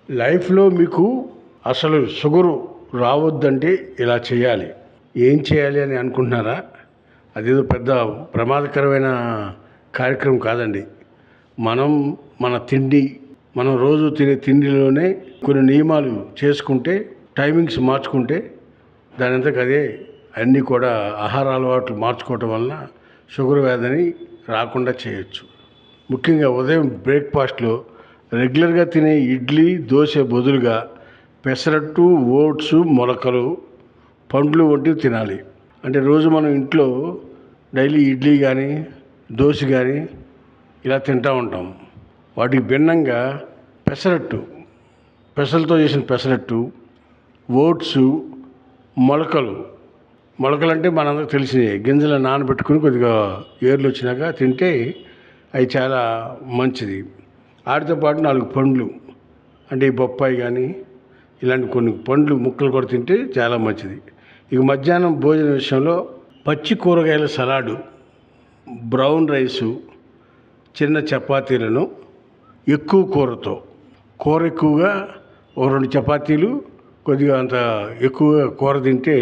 లైఫ్లో మీకు అసలు షుగరు రావద్దంటే ఇలా చేయాలి. ఏం చేయాలి అని అనుకుంటున్నారా? అదేదో పెద్ద ప్రమాదకరమైన కార్యక్రమం కాదండి. మన తిండి, మనం రోజు తినే తిండిలోనే కొన్ని నియమాలు చేసుకుంటే, టైమింగ్స్ మార్చుకుంటే దానంతకు అదే అన్నీ కూడా ఆహార అలవాట్లు మార్చుకోవటం వలన షుగర్ వ్యాధిని రాకుండా చేయొచ్చు. ముఖ్యంగా ఉదయం బ్రేక్ఫాస్ట్లో రెగ్యులర్గా తినే ఇడ్లీ, దోశ బదులుగా పెసరట్టు, ఓట్స్, మొలకలు, పండ్లు వంటివి తినాలి. అంటే రోజు మనం ఇంట్లో డైలీ ఇడ్లీ కానీ, దోశ కానీ ఇలా తింటూ ఉంటాం. వాటికి భిన్నంగా పెసలతో చేసిన పెసరట్టు, ఓట్స్, మొలకలు అంటే మనందరికి తెలిసినవి. గింజలు నానబెట్టుకుని కొద్దిగా ఏర్లు వచ్చినాక తింటే అవి చాలా మంచిది. వాటితో పాటు 4 పండ్లు, అంటే ఈ బొప్పాయి కానీ ఇలాంటి కొన్ని పండ్లు ముక్కలు కూడా తింటే చాలా మంచిది. ఇక మధ్యాహ్నం భోజనం విషయంలో పచ్చి కూరగాయల సలాడు, బ్రౌన్ రైసు, చిన్న చపాతీలను ఎక్కువ కూర ఎక్కువగా 2 చపాతీలు, కొద్దిగా అంత ఎక్కువగా కూర తింటే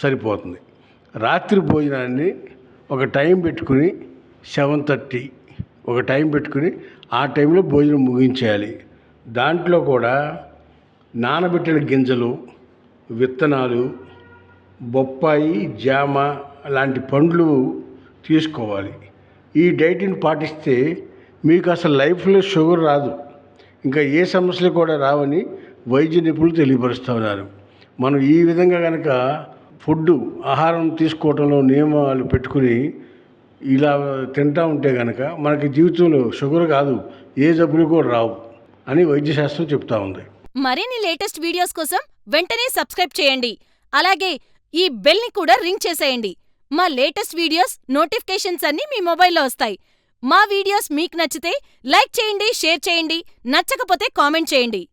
సరిపోతుంది. రాత్రి భోజనాన్ని ఒక టైం పెట్టుకుని 7:30 ఒక టైం పెట్టుకుని ఆ టైంలో భోజనం ముగించేయాలి. దాంట్లో కూడా నానబెట్టిన గింజలు, విత్తనాలు, బొప్పాయి, జామ లాంటి పండ్లు తీసుకోవాలి. ఈ డైట్ని పాటిస్తే మీకు అసలు లైఫ్లో షుగర్ రాదు, ఇంకా ఏ సమస్యలు కూడా రావని వైద్య నిపుణులు తెలియపరుస్తూ ఉన్నారు. మనం ఈ విధంగా కనుక ఆహారం తీసుకోవడంలో నియమాలు పెట్టుకుని ఇలా తింటూ ఉంటే కనుక మనకి జీవితంలో షుగర్ కాదు, ఏ జబ్బులు కూడా రావు అని వైద్యశాస్త్రం చెప్తా ఉంది. మరిన్ని లేటెస్ట్ వీడియోస్ కోసం వెంటనే సబ్స్క్రైబ్ చేయండి. అలాగే ఈ బెల్ ని కూడా రింగ్ చేసేయండి. మా లేటెస్ట్ వీడియోస్ నోటిఫికేషన్స్ అన్నీ మీ మొబైల్లో వస్తాయి. మా వీడియోస్ మీకు నచ్చితే లైక్ చేయండి, షేర్ చేయండి, నచ్చకపోతే కామెంట్ చేయండి.